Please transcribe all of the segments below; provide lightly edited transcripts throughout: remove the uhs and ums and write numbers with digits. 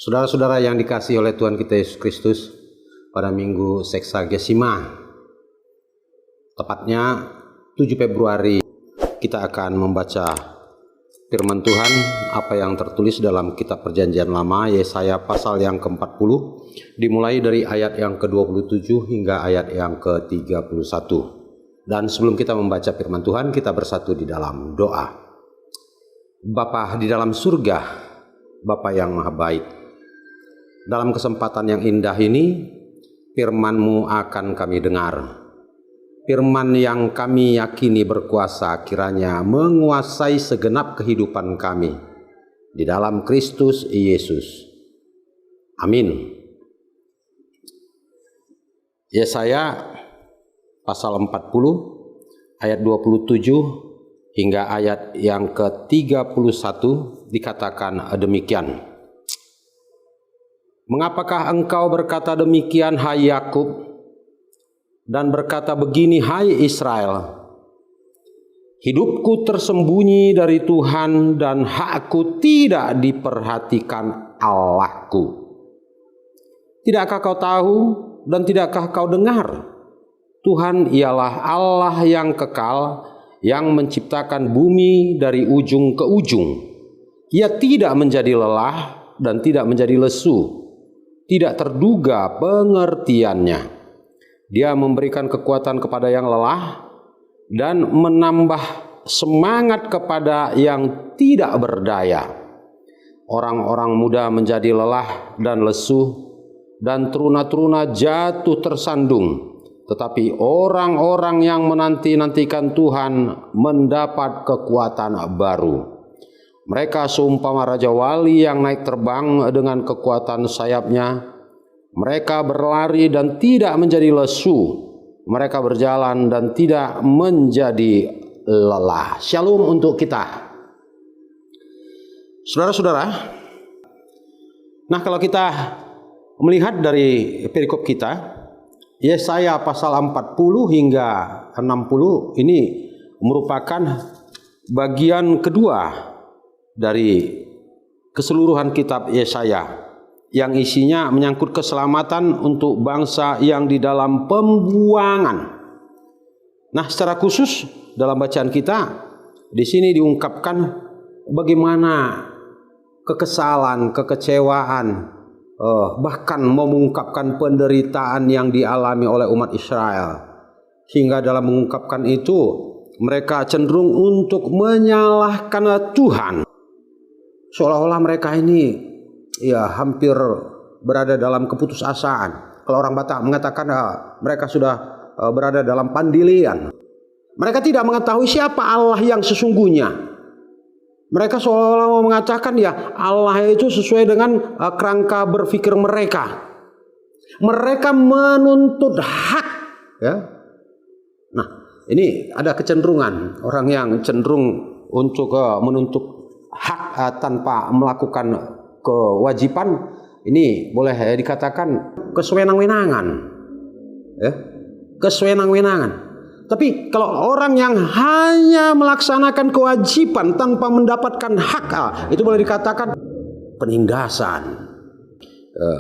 Saudara-saudara yang dikasihi oleh Tuhan kita Yesus Kristus, pada minggu Seksagesima, tepatnya 7 Februari, kita akan membaca firman Tuhan apa yang tertulis dalam kitab Perjanjian Lama, Yesaya pasal yang ke-40, dimulai dari ayat yang ke-27 hingga ayat yang ke-31. Dan sebelum kita membaca firman Tuhan, kita bersatu di dalam doa. Bapa di dalam surga, Bapa yang maha baik, dalam kesempatan yang indah ini, firman-Mu akan kami dengar. Firman yang kami yakini berkuasa kiranya menguasai segenap kehidupan kami di dalam Kristus Yesus. Amin. Yesaya pasal 40 ayat 27 hingga ayat yang ke-31 dikatakan demikian. Mengapakah engkau berkata demikian, hai Yakub, dan berkata begini, hai Israel? Hidupku tersembunyi dari Tuhan dan hakku tidak diperhatikan Allahku. Tidakkah kau tahu dan tidakkah kau dengar? Tuhan ialah Allah yang kekal, yang menciptakan bumi dari ujung ke ujung. Ia tidak menjadi lelah dan tidak menjadi lesu. Tidak terduga pengertiannya. Dia memberikan kekuatan kepada yang lelah dan menambah semangat kepada yang tidak berdaya. Orang-orang muda menjadi lelah dan lesu, dan teruna-teruna jatuh tersandung. Tetapi orang-orang yang menanti-nantikan Tuhan mendapat kekuatan baru. Mereka seumpama Raja Wali yang naik terbang dengan kekuatan sayapnya. Mereka berlari dan tidak menjadi lesu. Mereka berjalan dan tidak menjadi lelah. Shalom untuk kita. Saudara-saudara, nah kalau kita melihat dari perikop kita, Yesaya pasal 40 hingga 60 ini merupakan bagian kedua dari keseluruhan kitab Yesaya yang isinya menyangkut keselamatan untuk bangsa yang di dalam pembuangan. Nah, secara khusus dalam bacaan kita di sini diungkapkan bagaimana kekesalan, kekecewaan, bahkan mengungkapkan penderitaan yang dialami oleh umat Israel. Sehingga dalam mengungkapkan itu mereka cenderung untuk menyalahkan Tuhan. Seolah-olah mereka ini hampir berada dalam keputusasaan. Kalau orang Batak mengatakan mereka sudah berada dalam pandilian. Mereka tidak mengetahui siapa Allah yang sesungguhnya. Mereka seolah-olah mengatakan Allah itu sesuai dengan kerangka berpikir mereka. Mereka menuntut hak. Nah, ini ada kecenderungan orang yang cenderung untuk menuntut hak tanpa melakukan kewajiban. Ini boleh dikatakan kesewenang-wenangan, kesewenang-wenangan. Tapi kalau orang yang hanya melaksanakan kewajiban tanpa mendapatkan hak, itu boleh dikatakan penindasan.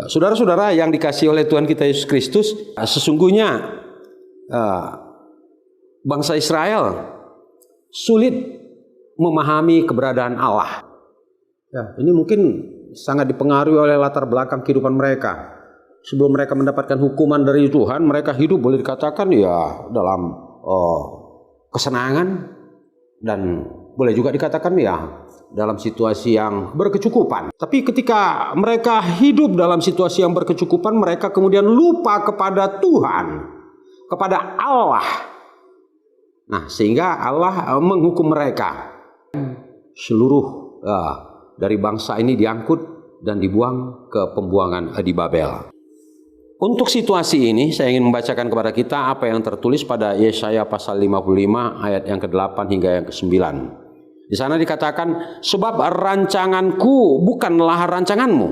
Saudara-saudara yang dikasihi oleh Tuhan kita Yesus Kristus, sesungguhnya bangsa Israel sulit memahami keberadaan Allah. Ini mungkin sangat dipengaruhi oleh latar belakang kehidupan mereka. Sebelum mereka mendapatkan hukuman dari Tuhan, mereka hidup boleh dikatakan dalam kesenangan, dan boleh juga dikatakan dalam situasi yang berkecukupan. Tapi ketika mereka hidup dalam situasi yang berkecukupan, mereka kemudian lupa kepada Tuhan, kepada Allah. Nah, sehingga Allah menghukum mereka. Seluruh dari bangsa ini diangkut dan dibuang ke pembuangan di Babel. Untuk situasi ini saya ingin membacakan kepada kita apa yang tertulis pada Yesaya pasal 55 ayat yang ke-8 hingga yang ke-9. Di sana dikatakan, sebab rancanganku bukanlah rancanganmu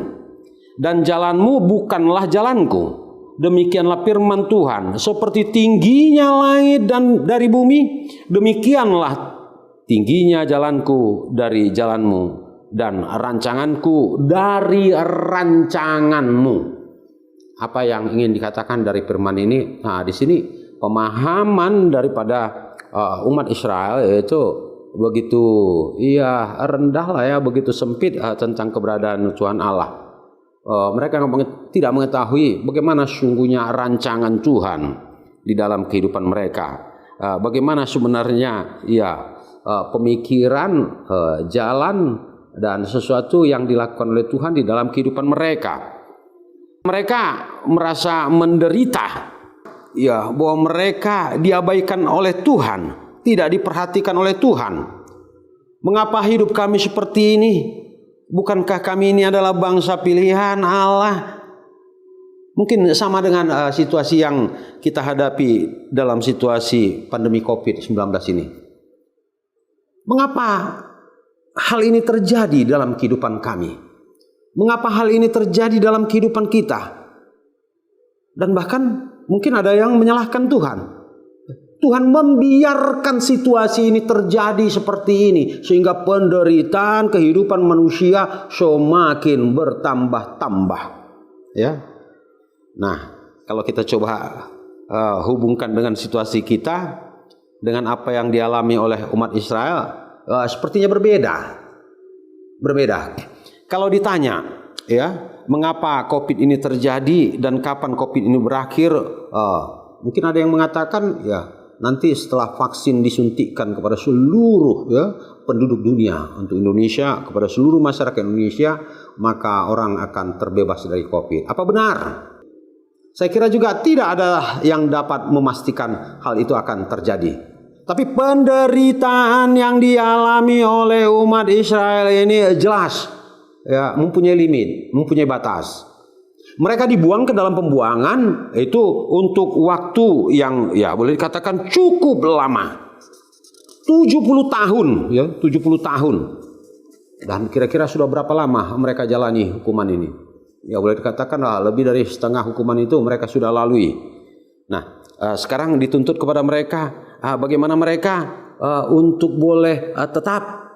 dan jalanmu bukanlah jalanku. Demikianlah firman Tuhan, seperti tingginya langit dan dari bumi, demikianlah tingginya jalanku dari jalanmu dan rancanganku dari rancanganmu. Apa yang ingin dikatakan dari firman ini? Nah, di sini pemahaman daripada umat Israel yaitu begitu rendah lah ya, begitu sempit tentang keberadaan Tuhan Allah. Mereka tidak mengetahui bagaimana sungguhnya rancangan Tuhan di dalam kehidupan mereka. Bagaimana sebenarnya pemikiran, jalan dan sesuatu yang dilakukan oleh Tuhan di dalam kehidupan mereka. Mereka merasa menderita, bahwa mereka diabaikan oleh Tuhan, tidak diperhatikan oleh Tuhan. Mengapa hidup kami seperti ini? Bukankah kami ini adalah bangsa pilihan Allah? Mungkin sama dengan situasi yang kita hadapi dalam situasi pandemi COVID-19 ini. Mengapa hal ini terjadi dalam kehidupan kami? Mengapa hal ini terjadi dalam kehidupan kita? Dan bahkan mungkin ada yang menyalahkan Tuhan. Tuhan membiarkan situasi ini terjadi seperti ini sehingga penderitaan kehidupan manusia semakin bertambah-tambah. Ya. Nah, kalau kita coba hubungkan dengan situasi kita dengan apa yang dialami oleh umat Israel, sepertinya berbeda. Kalau ditanya, mengapa COVID ini terjadi dan kapan COVID ini berakhir? Mungkin ada yang mengatakan, nanti setelah vaksin disuntikkan kepada seluruh penduduk dunia, untuk Indonesia, kepada seluruh masyarakat Indonesia, maka orang akan terbebas dari COVID. Apa benar? Saya kira juga tidak ada yang dapat memastikan hal itu akan terjadi. Tapi penderitaan yang dialami oleh umat Israel ini jelas. Mempunyai limit, mempunyai batas. Mereka dibuang ke dalam pembuangan itu untuk waktu yang boleh dikatakan cukup lama. 70 tahun, 70 tahun. Dan kira-kira sudah berapa lama mereka jalani hukuman ini? Boleh dikatakan lebih dari setengah hukuman itu mereka sudah lalui. Nah, sekarang dituntut kepada mereka bagaimana mereka untuk boleh tetap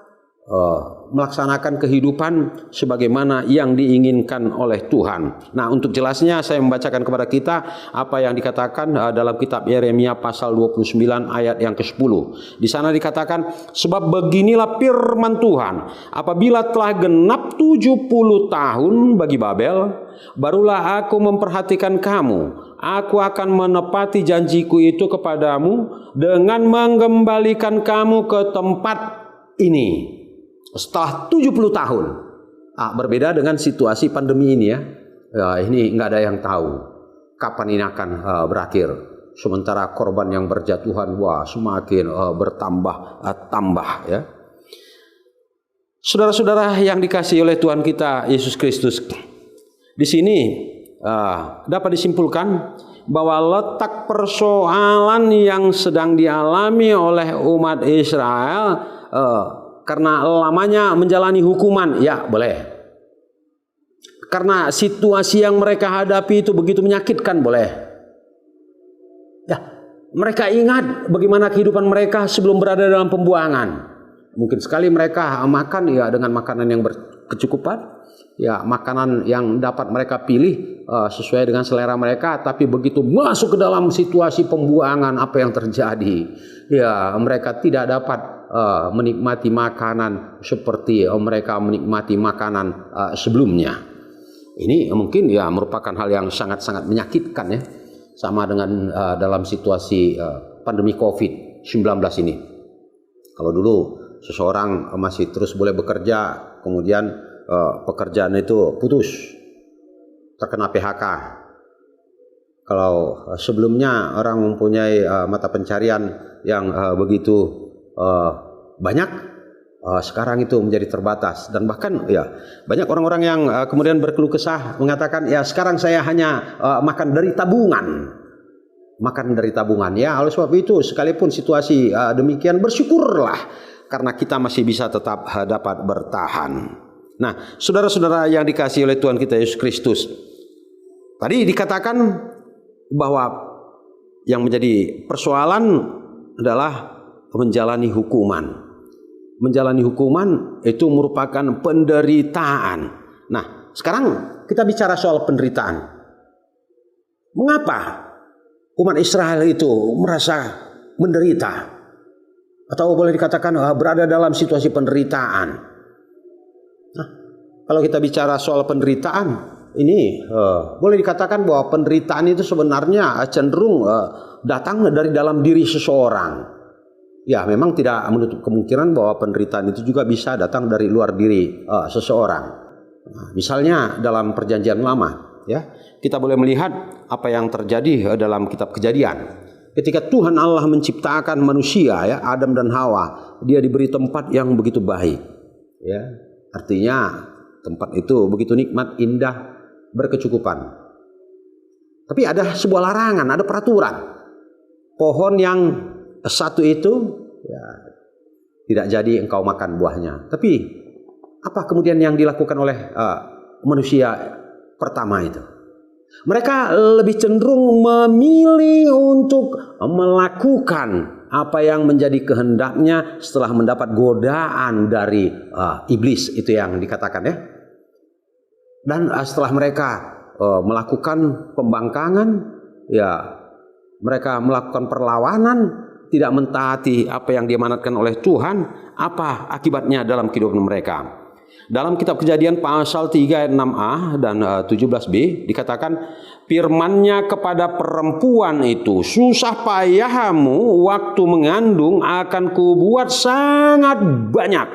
melaksanakan kehidupan sebagaimana yang diinginkan oleh Tuhan. Nah, untuk jelasnya saya membacakan kepada kita apa yang dikatakan dalam kitab Yeremia pasal 29 ayat yang ke-10. Di sana dikatakan, sebab beginilah firman Tuhan, apabila telah genap 70 tahun bagi Babel, barulah aku memperhatikan kamu. Aku akan menepati janjiku itu kepadamu dengan mengembalikan kamu ke tempat ini. Setelah 70 tahun. Berbeda dengan situasi pandemi ini ini nggak ada yang tahu kapan ini akan berakhir. Sementara korban yang berjatuhan semakin bertambah-tambah ya. Saudara-saudara yang dikasihi oleh Tuhan kita Yesus Kristus. Di sini dapat disimpulkan bahwa letak persoalan yang sedang dialami oleh umat Israel karena lamanya menjalani hukuman, boleh. Karena situasi yang mereka hadapi itu begitu menyakitkan, boleh. Mereka ingat bagaimana kehidupan mereka sebelum berada dalam pembuangan. Mungkin sekali mereka makan dengan makanan yang berkecukupan, makanan yang dapat mereka pilih sesuai dengan selera mereka. Tapi begitu masuk ke dalam situasi pembuangan, apa yang terjadi? Mereka tidak dapat menikmati makanan seperti mereka menikmati makanan sebelumnya. Ini mungkin merupakan hal yang sangat-sangat menyakitkan sama dengan dalam situasi pandemi COVID-19 ini. Kalau dulu seseorang masih terus boleh bekerja, kemudian pekerjaan itu putus, terkena PHK. Kalau sebelumnya orang mempunyai mata pencarian yang begitu banyak, sekarang itu menjadi terbatas. Dan bahkan banyak orang-orang yang kemudian berkeluh kesah mengatakan sekarang saya hanya makan dari tabungan. Oleh sebab itu sekalipun situasi demikian, bersyukurlah karena kita masih bisa tetap dapat bertahan. Nah, saudara-saudara yang dikasihi oleh Tuhan kita Yesus Kristus, tadi dikatakan bahwa yang menjadi persoalan adalah menjalani hukuman. menjalani hukuman itu merupakan penderitaan. Nah, sekarang kita bicara soal penderitaan. Mengapa umat Israel itu merasa menderita? Atau boleh dikatakan berada dalam situasi penderitaan. Nah, kalau kita bicara soal penderitaan, ini boleh dikatakan bahwa penderitaan itu sebenarnya cenderung datang dari dalam diri seseorang. Ya, memang tidak menutup kemungkinan bahwa penderitaan itu juga bisa datang dari luar diri seseorang. Nah, misalnya dalam Perjanjian Lama, ya, kita boleh melihat apa yang terjadi dalam kitab Kejadian. Ketika Tuhan Allah menciptakan manusia, ya, Adam dan Hawa, dia diberi tempat yang begitu baik, ya. Artinya tempat itu begitu nikmat, indah, berkecukupan. Tapi ada sebuah larangan, ada peraturan. Pohon yang satu itu, ya, tidak jadi engkau makan buahnya. Tapi apa kemudian yang dilakukan oleh manusia pertama itu? Mereka lebih cenderung memilih untuk melakukan apa yang menjadi kehendaknya setelah mendapat godaan dari iblis, itu yang dikatakan, ya. Dan setelah mereka melakukan pembangkangan, ya, mereka melakukan perlawanan, tidak mentaati apa yang diamanatkan oleh Tuhan, apa akibatnya dalam kehidupan mereka? Dalam kitab Kejadian pasal 3 ayat 6a dan 17b dikatakan, firman-Nya kepada perempuan itu, susah payahmu waktu mengandung akan kubuat sangat banyak.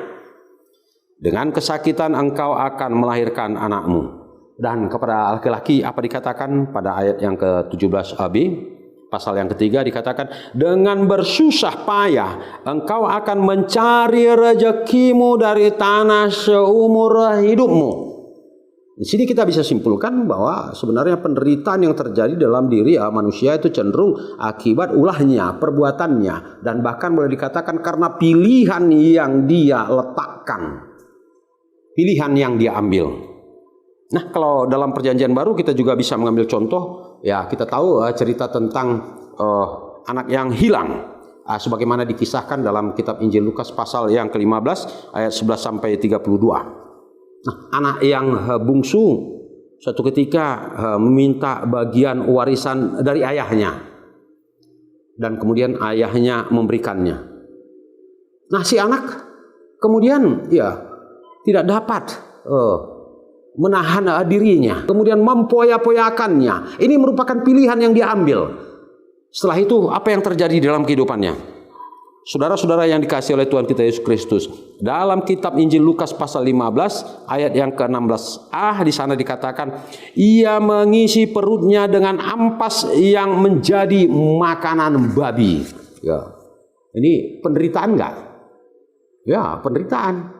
Dengan kesakitan engkau akan melahirkan anakmu. Dan kepada laki-laki apa dikatakan pada ayat yang ke-17b? Pasal yang ketiga dikatakan, dengan bersusah payah engkau akan mencari rezekimu dari tanah seumur hidupmu. Di sini kita bisa simpulkan bahwa sebenarnya penderitaan yang terjadi dalam diri manusia itu cenderung akibat ulahnya, perbuatannya, dan bahkan boleh dikatakan karena pilihan yang dia letakkan, pilihan yang dia ambil. Nah, kalau dalam Perjanjian Baru kita juga bisa mengambil contoh. Ya, kita tahu cerita tentang anak yang hilang, sebagaimana dikisahkan dalam kitab Injil Lukas pasal yang ke-15 ayat 11 sampai 32. Nah, anak yang bungsu suatu ketika meminta bagian warisan dari ayahnya, dan kemudian ayahnya memberikannya. Nah, si anak kemudian ya tidak dapat menahan dirinya, kemudian mempoya-poyakannya. Ini merupakan pilihan yang dia ambil. Setelah itu apa yang terjadi dalam kehidupannya? Saudara-saudara yang dikasihi oleh Tuhan kita Yesus Kristus, dalam kitab Injil Lukas pasal 15 ayat yang ke-16a di sana dikatakan, ia mengisi perutnya dengan ampas yang menjadi makanan babi. Ya, ini penderitaan enggak? Ya, penderitaan.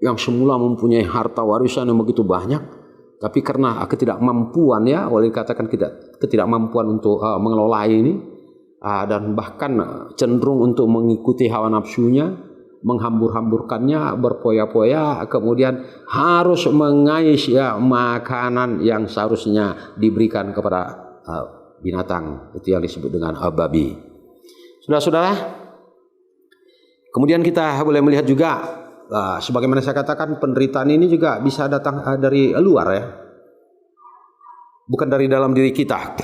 Yang semula mempunyai harta warisan yang begitu banyak, tapi karena ketidakmampuan, ya, boleh dikatakan ketidakmampuan untuk mengelola ini, dan bahkan cenderung untuk mengikuti hawa nafsunya, menghambur-hamburkannya, berpoya-poya, kemudian harus mengais, ya, makanan yang seharusnya diberikan kepada binatang, itu yang disebut dengan babi. Saudara-saudara, kemudian kita boleh melihat juga, sebagaimana saya katakan, penderitaan ini juga bisa datang dari luar, ya, bukan dari dalam diri kita.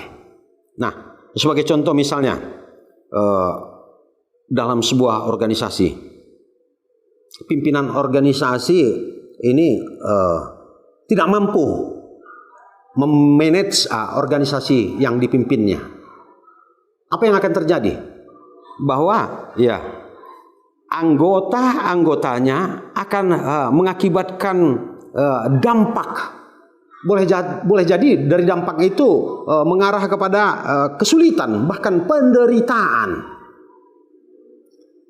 Nah, sebagai contoh misalnya dalam sebuah organisasi, pimpinan organisasi ini tidak mampu memanage organisasi yang dipimpinnya. Apa yang akan terjadi? Bahwa, ya, anggota-anggotanya akan mengakibatkan dampak. Boleh jadi dari dampak itu mengarah kepada kesulitan, bahkan penderitaan.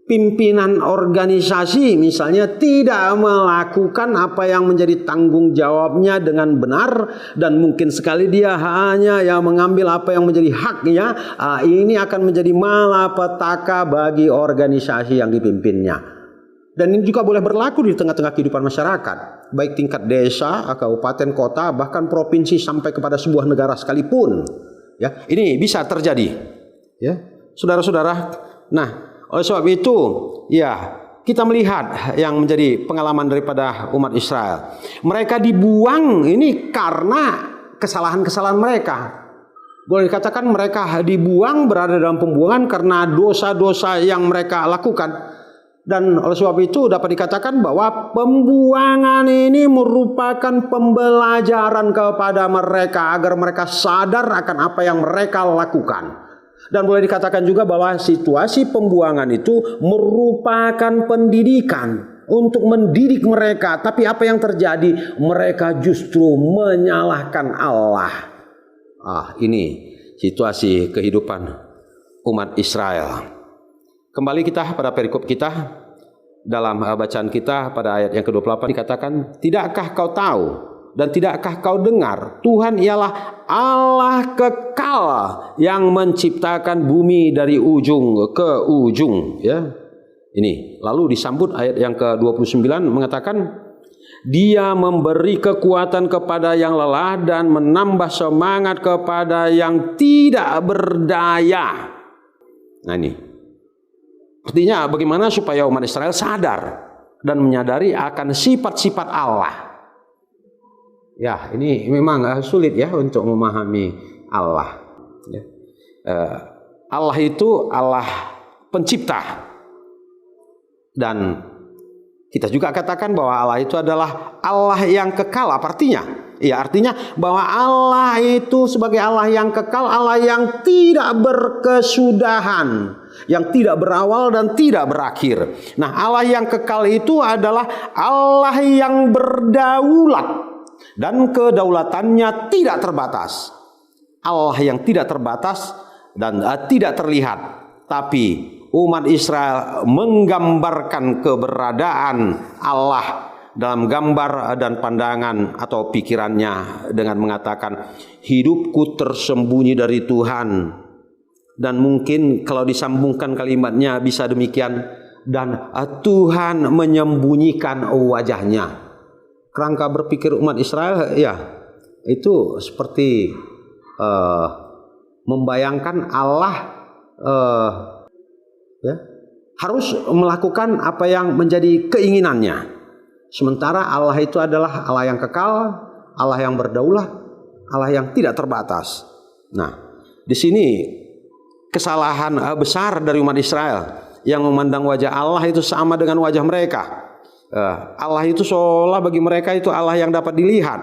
Pimpinan organisasi misalnya tidak melakukan apa yang menjadi tanggung jawabnya dengan benar, dan mungkin sekali dia hanya yang mengambil apa yang menjadi haknya. Ini akan menjadi malapetaka bagi organisasi yang dipimpinnya. Dan ini juga boleh berlaku di tengah-tengah kehidupan masyarakat, baik tingkat desa, kabupaten, kota, bahkan provinsi, sampai kepada sebuah negara sekalipun. Ya, ini bisa terjadi. Ya, saudara-saudara. Nah, oleh sebab itu, ya, kita melihat yang menjadi pengalaman daripada umat Israel. Mereka dibuang ini karena kesalahan-kesalahan mereka. Boleh dikatakan mereka dibuang, berada dalam pembuangan karena dosa-dosa yang mereka lakukan. Dan oleh sebab itu dapat dikatakan bahwa pembuangan ini merupakan pembelajaran kepada mereka agar mereka sadar akan apa yang mereka lakukan. Dan boleh dikatakan juga bahwa situasi pembuangan itu merupakan pendidikan untuk mendidik mereka. Tapi apa yang terjadi? Mereka justru menyalahkan Allah. Ini situasi kehidupan umat Israel. Kembali kita pada perikop kita, dalam bacaan kita pada ayat yang ke-28 dikatakan, tidakkah kau tahu dan tidakkah kau dengar, Tuhan ialah Allah kekal yang menciptakan bumi dari ujung ke ujung. Ya, ini lalu disambut ayat yang ke-29 mengatakan, Dia memberi kekuatan kepada yang lelah dan menambah semangat kepada yang tidak berdaya. Nah ini artinya bagaimana supaya umat Israel sadar dan menyadari akan sifat-sifat Allah. Ya, ini memang sulit ya untuk memahami Allah. Ya. Allah itu Allah pencipta. Dan kita juga katakan bahwa Allah itu adalah Allah yang kekal. Apa artinya? Ya, artinya bahwa Allah itu sebagai Allah yang kekal, Allah yang tidak berkesudahan, yang tidak berawal dan tidak berakhir. Nah, Allah yang kekal itu adalah Allah yang berdaulat dan kedaulatannya tidak terbatas. Allah yang tidak terbatas dan tidak terlihat. Tapi umat Israel menggambarkan keberadaan Allah dalam gambar dan pandangan atau pikirannya dengan mengatakan, hidupku tersembunyi dari Tuhan. Dan mungkin kalau disambungkan kalimatnya bisa demikian, dan Tuhan menyembunyikan wajahnya. Kerangka berpikir umat Israel ya itu seperti membayangkan Allah harus melakukan apa yang menjadi keinginannya. Sementara Allah itu adalah Allah yang kekal, Allah yang berdaulat, Allah yang tidak terbatas. Nah, di sini kesalahan besar dari umat Israel yang memandang wajah Allah itu sama dengan wajah mereka. Allah itu seolah bagi mereka itu Allah yang dapat dilihat,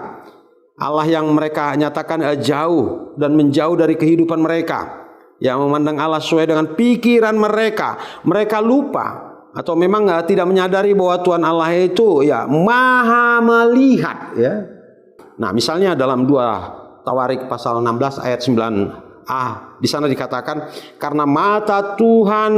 Allah yang mereka nyatakan jauh dan menjauh dari kehidupan mereka. Yang memandang Allah sesuai dengan pikiran mereka. Mereka lupa atau memang tidak menyadari bahwa Tuhan Allah itu ya maha melihat ya. Nah, misalnya dalam 2 Tawarik pasal 16 ayat 9a di sana dikatakan, karena mata Tuhan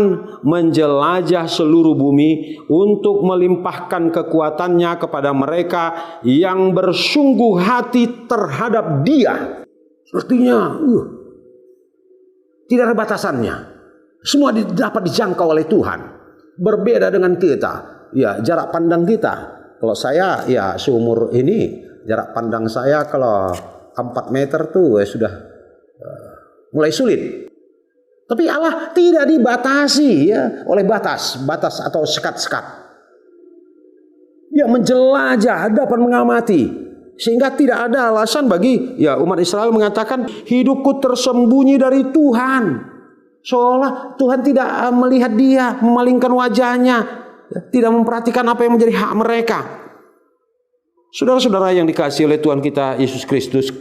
menjelajah seluruh bumi untuk melimpahkan kekuatannya kepada mereka yang bersungguh hati terhadap Dia. Artinya tidak ada batasannya. Semua dapat dijangkau oleh Tuhan. Berbeda dengan kita, ya jarak pandang kita. Kalau saya ya seumur ini, jarak pandang saya kalau 4 meter tuh sudah mulai sulit. Tapi Allah tidak dibatasi ya oleh batas atau sekat-sekat. Dia menjelajah, dapat mengamati, sehingga tidak ada alasan bagi ya umat Israel mengatakan hidupku tersembunyi dari Tuhan. Seolah Tuhan tidak melihat dia, memalingkan wajahnya, tidak memperhatikan apa yang menjadi hak mereka. Saudara-saudara yang dikasihi oleh Tuhan kita Yesus Kristus.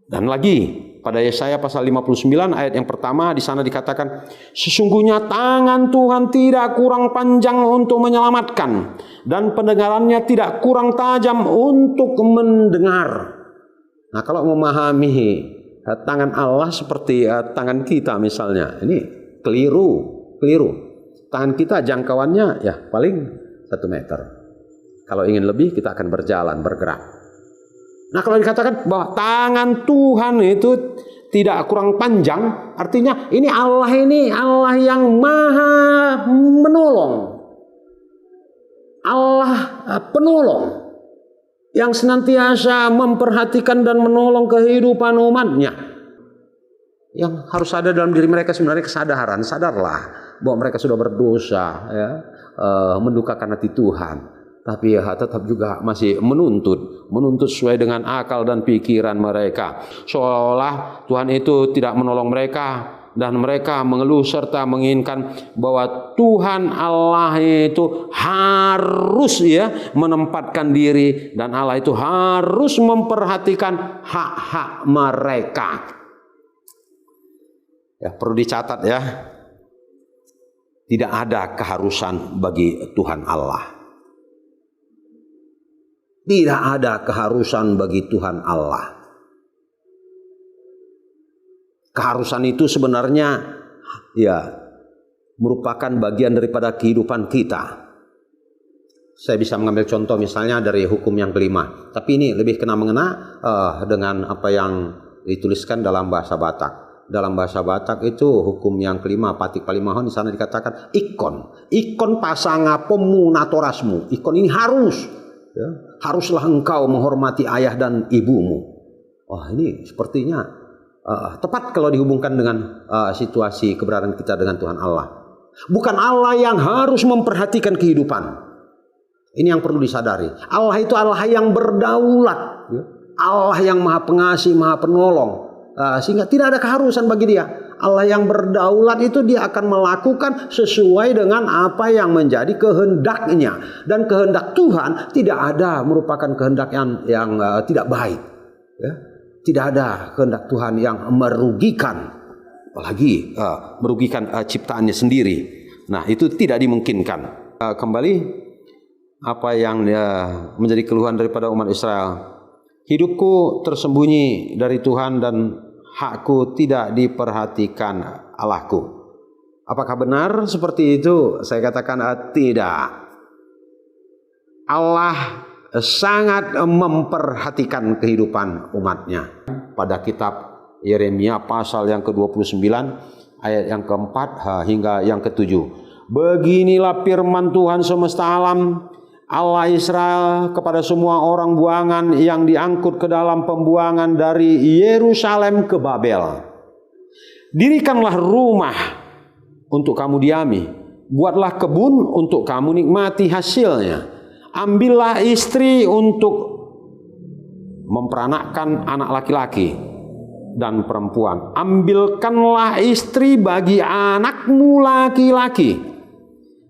Dan lagi pada Yesaya pasal 59 ayat yang pertama di sana dikatakan, sesungguhnya tangan Tuhan tidak kurang panjang untuk menyelamatkan dan pendengarannya tidak kurang tajam untuk mendengar. Nah, kalau memahami tangan Allah seperti tangan kita misalnya, ini keliru. Tangan kita jangkauannya ya paling 1 meter. Kalau ingin lebih kita akan bergerak. Nah, kalau dikatakan bahwa tangan Tuhan itu tidak kurang panjang, artinya ini Allah yang maha menolong. Allah penolong yang senantiasa memperhatikan dan menolong kehidupan umatnya. Yang harus ada dalam diri mereka sebenarnya kesadaran. Sadarlah bahwa mereka sudah berdosa, ya, mendukakan hati Tuhan, tapi ya tetap juga masih menuntut sesuai dengan akal dan pikiran mereka, seolah-olah Tuhan itu tidak menolong mereka. Dan mereka mengeluh serta menginginkan bahwa Tuhan Allah itu harus ya menempatkan diri, dan Allah itu harus memperhatikan hak-hak mereka. Ya, perlu dicatat ya, tidak ada keharusan bagi Tuhan Allah. Tidak ada keharusan bagi Tuhan Allah. Keharusan itu sebenarnya ya merupakan bagian daripada kehidupan kita. Saya bisa mengambil contoh misalnya dari hukum yang kelima, tapi ini lebih kena-mengena dengan apa yang dituliskan dalam bahasa Batak. Dalam bahasa Batak itu hukum yang kelima, patik palimahon, di sana dikatakan ikon pasanga pemunatorasmu. Ikon ini harus, ya, haruslah engkau menghormati ayah dan ibumu. Wah, ini sepertinya tepat kalau dihubungkan dengan situasi keberadaan kita dengan Tuhan Allah. Bukan Allah yang harus memperhatikan kehidupan. Ini yang perlu disadari. Allah itu Allah yang berdaulat, Allah yang maha pengasih, maha penolong, sehingga tidak ada keharusan bagi dia. Allah yang berdaulat itu dia akan melakukan sesuai dengan apa yang menjadi kehendaknya. Dan kehendak Tuhan tidak ada merupakan kehendak yang tidak baik, ya. Tidak ada kehendak Tuhan yang merugikan, apalagi merugikan ciptaannya sendiri. Nah, itu tidak dimungkinkan. Kembali apa yang menjadi keluhan daripada umat Israel. Hidupku tersembunyi dari Tuhan dan hakku tidak diperhatikan Allahku. Apakah benar seperti itu? Saya katakan tidak. Allah sangat memperhatikan kehidupan umatnya. Pada kitab Yeremia pasal yang ke-29 ayat yang keempat hingga yang ke-7. Beginilah firman Tuhan semesta alam, Allah Israel, kepada semua orang buangan yang diangkut ke dalam pembuangan dari Yerusalem ke Babel. Dirikanlah rumah untuk kamu diami, buatlah kebun untuk kamu nikmati hasilnya. Ambillah istri untuk memperanakkan anak laki-laki dan perempuan. Ambilkanlah istri bagi anakmu laki-laki,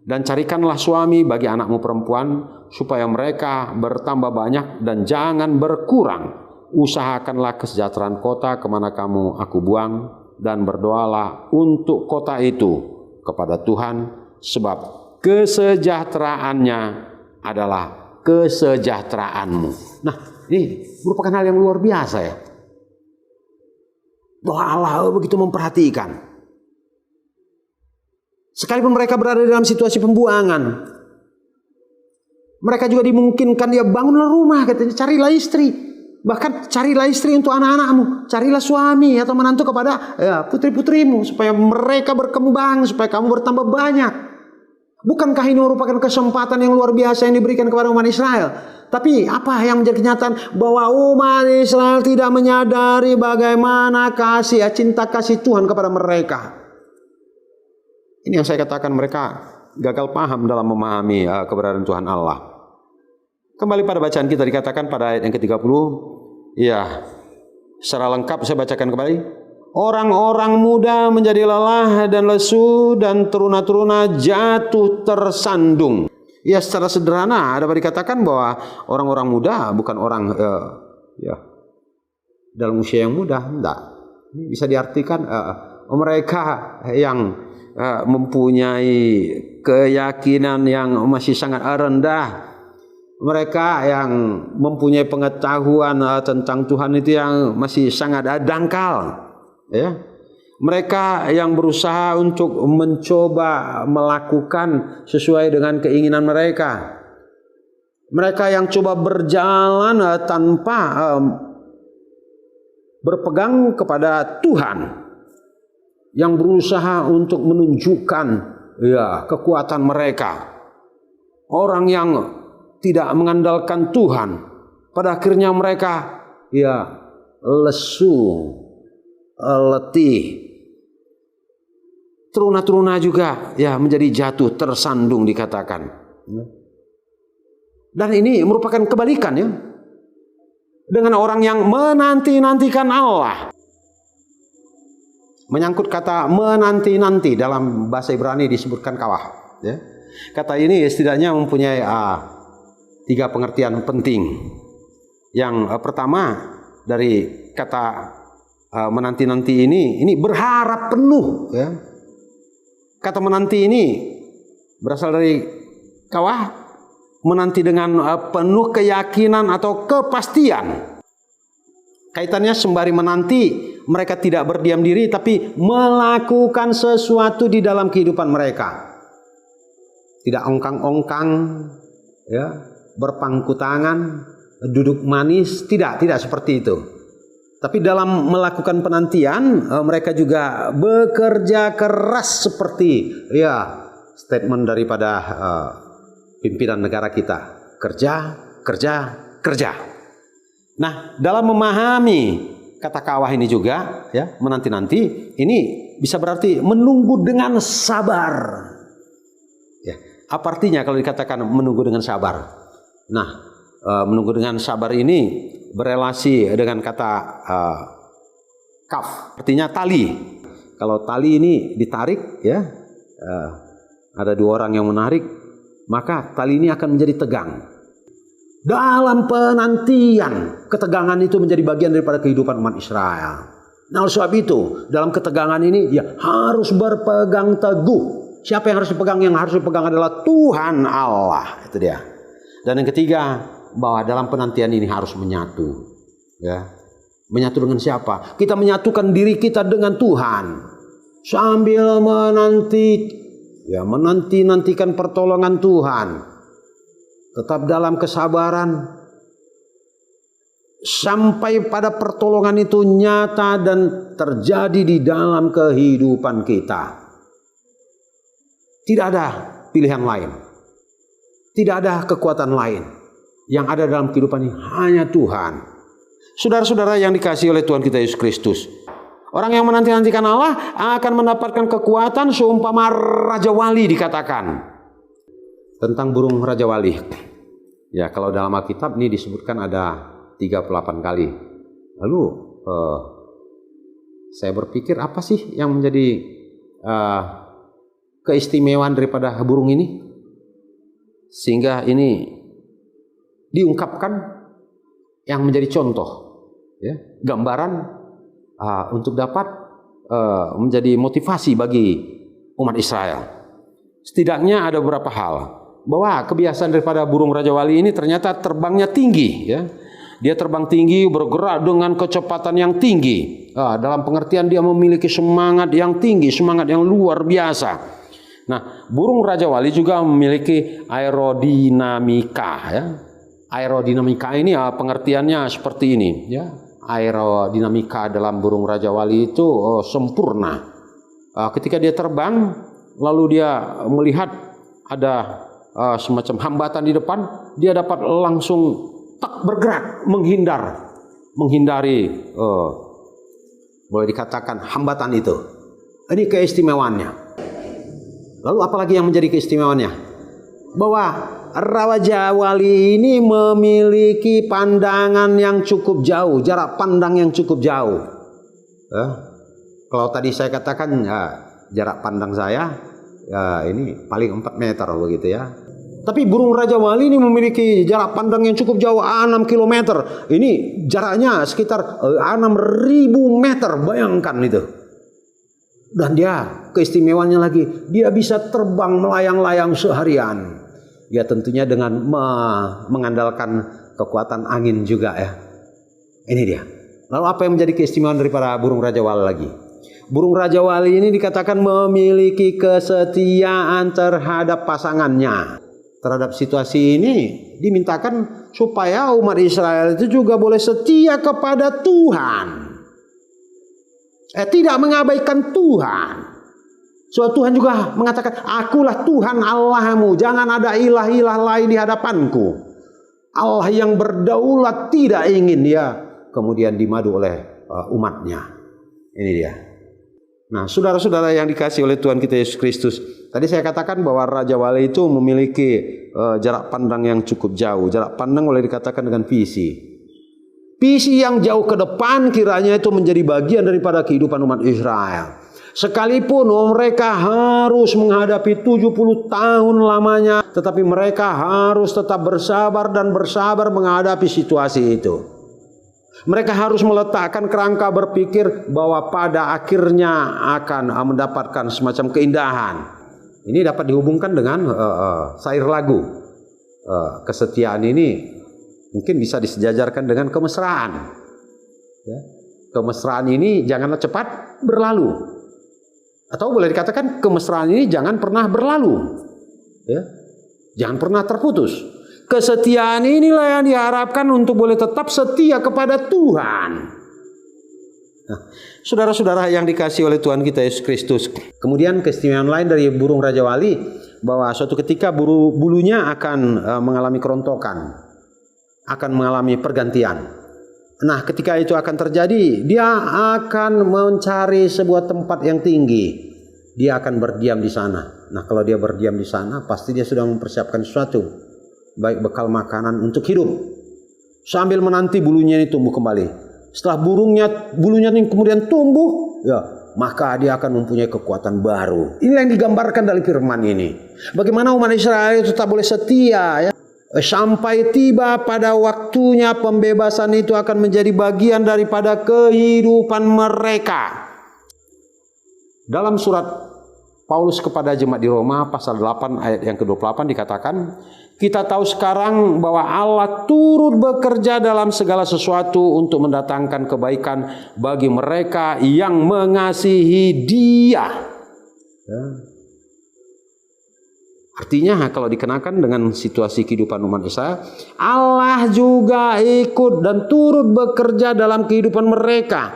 dan carikanlah suami bagi anakmu perempuan, supaya mereka bertambah banyak dan jangan berkurang. Usahakanlah kesejahteraan kota kemana kamu aku buang, dan berdoalah untuk kota itu kepada Tuhan, sebab kesejahteraannya adalah kesejahteraanmu. Nah, ini merupakan hal yang luar biasa ya, bahwa Allah begitu memperhatikan. Sekalipun mereka berada dalam situasi pembuangan, mereka juga dimungkinkan ya bangunlah rumah, katanya, carilah istri, bahkan carilah istri untuk anak-anakmu, carilah suami atau menantu kepada putri-putrimu, supaya mereka berkembang, supaya kamu bertambah banyak. Bukankah ini merupakan kesempatan yang luar biasa yang diberikan kepada umat Israel? Tapi apa yang menjadi kenyataan? Bahwa umat Israel tidak menyadari bagaimana cinta kasih Tuhan kepada mereka. Ini yang saya katakan, mereka gagal paham dalam memahami keberadaan Tuhan Allah. Kembali pada bacaan kita, dikatakan pada ayat yang ke-30, ya, secara lengkap saya bacakan kembali. Orang-orang muda menjadi lelah dan lesu, dan teruna-teruna jatuh tersandung. Ya, secara sederhana dapat dikatakan bahwa orang-orang muda bukan orang dalam usia yang muda, enggak. Ini bisa diartikan mereka yang mempunyai keyakinan yang masih sangat rendah. Mereka yang mempunyai pengetahuan tentang Tuhan itu yang masih sangat dangkal. Ya, mereka yang berusaha untuk mencoba melakukan sesuai dengan keinginan mereka. Mereka yang coba berjalan tanpa berpegang kepada Tuhan, yang berusaha untuk menunjukkan kekuatan mereka. Orang yang tidak mengandalkan Tuhan, pada akhirnya mereka lesu, letih, teruna-teruna juga ya menjadi jatuh, tersandung dikatakan. Dan ini merupakan kebalikan ya dengan orang yang menanti-nantikan Allah. Menyangkut kata menanti-nanti dalam bahasa Ibrani disebutkan kawah ya. Kata ini setidaknya mempunyai 3 pengertian penting. Yang pertama dari kata menanti-nanti ini berharap penuh ya. Kata menanti ini berasal dari kawah, menanti dengan penuh keyakinan atau kepastian. Kaitannya sembari menanti, mereka tidak berdiam diri tapi melakukan sesuatu di dalam kehidupan mereka. Tidak ongkang-ongkang ya, berpangku tangan, duduk manis, tidak seperti itu. Tapi dalam melakukan penantian, mereka juga bekerja keras seperti ya statement daripada pimpinan negara kita. Kerja. Nah, dalam memahami kata kawah ini juga ya, menanti-nanti ini bisa berarti menunggu dengan sabar. Ya, apa artinya kalau dikatakan menunggu dengan sabar? Nah, menunggu dengan sabar ini berelasi dengan kata kaf, artinya tali. Kalau tali ini ditarik ya, ada 2 orang yang menarik, maka tali ini akan menjadi tegang. Dalam penantian, ketegangan itu menjadi bagian daripada kehidupan umat Israel. Nah, oleh sebab itu, dalam ketegangan ini ya harus berpegang teguh. Siapa yang harus dipegang? Yang harus dipegang adalah Tuhan Allah. Itu dia. Dan yang ketiga, bahwa dalam penantian ini harus menyatu. Ya. Menyatu dengan siapa? Kita menyatukan diri kita dengan Tuhan. Sambil menantikan pertolongan Tuhan. Tetap dalam kesabaran. Sampai pada pertolongan itu nyata dan terjadi di dalam kehidupan kita. Tidak ada pilihan lain. Tidak ada kekuatan lain. Yang ada dalam kehidupan ini hanya Tuhan. Saudara-saudara yang dikasihi oleh Tuhan kita Yesus Kristus, orang yang menanti-nantikan Allah akan mendapatkan kekuatan seumpama Raja Wali dikatakan. Tentang burung Raja Wali. Ya, kalau dalam Alkitab ini disebutkan ada 38 kali. Lalu saya berpikir apa sih yang menjadi keistimewaan daripada burung ini? Sehingga ini diungkapkan yang menjadi contoh ya, gambaran untuk dapat menjadi motivasi bagi umat Israel. Setidaknya ada beberapa hal, bahwa kebiasaan daripada burung Raja Wali ini ternyata terbangnya tinggi ya. Dia terbang tinggi, bergerak dengan kecepatan yang tinggi. Dalam pengertian dia memiliki semangat yang tinggi, semangat yang luar biasa. Nah, burung Raja Wali juga memiliki aerodinamika ya. Aerodinamika ini pengertiannya seperti ini ya. Aerodinamika dalam burung Raja Wali itu sempurna. Ketika dia terbang, lalu dia melihat ada semacam hambatan di depan, dia dapat langsung bergerak menghindari boleh dikatakan hambatan itu. Ini keistimewaannya. Lalu apalagi yang menjadi keistimewaannya? Bahwa Raja Wali ini memiliki pandangan yang cukup jauh, jarak pandang yang cukup jauh. Kalau tadi saya katakan jarak pandang saya ini paling 4 meter begitu ya. Tapi burung Raja Wali ini memiliki jarak pandang yang cukup jauh, 6 km. Ini jaraknya sekitar 6.000 meter, bayangkan itu. Dan dia keistimewaannya lagi, dia bisa terbang melayang-layang seharian. Ya tentunya dengan mengandalkan kekuatan angin juga ya. Ini dia. Lalu apa yang menjadi keistimewaan daripada burung Raja Wali lagi? Burung Raja Wali ini dikatakan memiliki kesetiaan terhadap pasangannya. Terhadap situasi ini dimintakan supaya umat Israel itu juga boleh setia kepada Tuhan. Tidak mengabaikan Tuhan. So Tuhan juga mengatakan, akulah Tuhan Allahmu, jangan ada ilah-ilah lain di hadapanku. Allah yang berdaulat tidak ingin dia kemudian dimadu oleh umatnya. Ini dia. Nah, saudara-saudara yang dikasihi oleh Tuhan kita Yesus Kristus, tadi saya katakan bahwa Raja Wali itu memiliki jarak pandang yang cukup jauh. Jarak pandang boleh dikatakan dengan visi. Visi yang jauh ke depan kiranya itu menjadi bagian daripada kehidupan umat Israel. Sekalipun mereka harus menghadapi 70 tahun lamanya, tetapi mereka harus tetap bersabar dan bersabar menghadapi situasi itu. Mereka harus meletakkan kerangka berpikir bahwa pada akhirnya akan mendapatkan semacam keindahan. Ini dapat dihubungkan dengan syair lagu. Kesetiaan ini mungkin bisa disejajarkan dengan kemesraan. Ya. Kemesraan ini janganlah cepat berlalu. Atau boleh dikatakan kemesraan ini jangan pernah berlalu. Ya. Jangan pernah terputus. Kesetiaan inilah yang diharapkan untuk boleh tetap setia kepada Tuhan. Nah, saudara-saudara yang dikasihi oleh Tuhan kita Yesus Kristus. Kemudian keistimewaan lain dari burung Raja Wali, bahwa suatu ketika bulunya akan mengalami kerontokan, akan mengalami pergantian. Nah, ketika itu akan terjadi, dia akan mencari sebuah tempat yang tinggi. Dia akan berdiam di sana. Nah, kalau dia berdiam di sana, pasti dia sudah mempersiapkan sesuatu. Baik bekal makanan untuk hidup. Sambil menanti bulunya ini tumbuh kembali. Setelah bulunya ini kemudian tumbuh, ya, maka dia akan mempunyai kekuatan baru. Ini yang digambarkan dari firman ini. Bagaimana umat Israel tetap boleh setia, ya. Sampai tiba pada waktunya pembebasan itu akan menjadi bagian daripada kehidupan mereka. Dalam surat Paulus kepada jemaat di Roma pasal 8 ayat yang ke-28 dikatakan, kita tahu sekarang bahwa Allah turut bekerja dalam segala sesuatu untuk mendatangkan kebaikan bagi mereka yang mengasihi Dia. Ya. Artinya kalau dikenakan dengan situasi kehidupan umat Israel, Allah juga ikut dan turut bekerja dalam kehidupan mereka.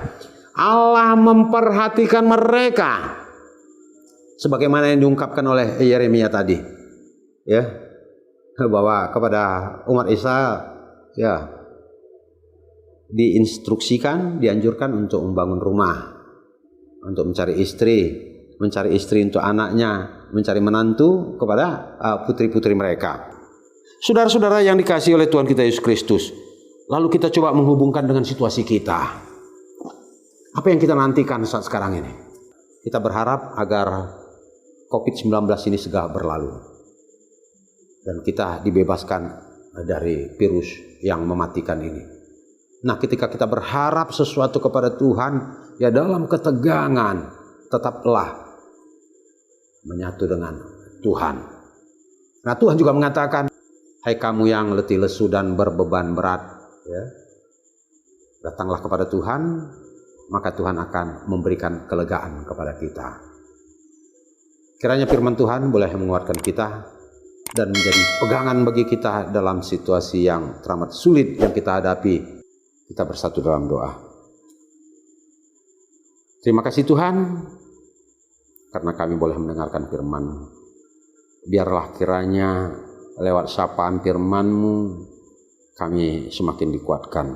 Allah memperhatikan mereka. Sebagaimana yang diungkapkan oleh Yeremia tadi. Ya. Bahwa kepada umat Israel, ya, diinstruksikan, dianjurkan untuk membangun rumah, untuk mencari istri untuk anaknya, mencari menantu kepada putri-putri mereka. Saudara-saudara yang dikasihi oleh Tuhan kita Yesus Kristus, lalu kita coba menghubungkan dengan situasi kita. Apa yang kita nantikan saat sekarang ini? Kita berharap agar COVID-19 ini segera berlalu dan kita dibebaskan dari virus yang mematikan ini. Nah, ketika kita berharap sesuatu kepada Tuhan, ya dalam ketegangan, tetaplah menyatu dengan Tuhan. Nah, Tuhan juga mengatakan, hai kamu yang letih lesu dan berbeban berat, ya, datanglah kepada Tuhan, maka Tuhan akan memberikan kelegaan kepada kita. Kiranya firman Tuhan boleh menguatkan kita dan menjadi pegangan bagi kita dalam situasi yang teramat sulit yang kita hadapi. Kita bersatu dalam doa. Terima kasih Tuhan, karena kami boleh mendengarkan firman. Biarlah kiranya lewat sapaan firman-Mu kami semakin dikuatkan.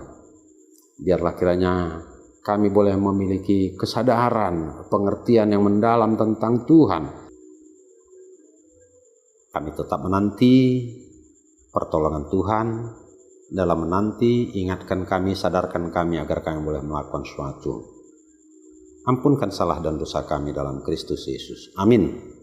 Biarlah kiranya kami boleh memiliki kesadaran, pengertian yang mendalam tentang Tuhan. Kami tetap menanti pertolongan Tuhan. Dalam menanti, ingatkan kami, sadarkan kami agar kami boleh melakukan sesuatu. Ampunkan salah dan dosa kami dalam Kristus Yesus. Amin.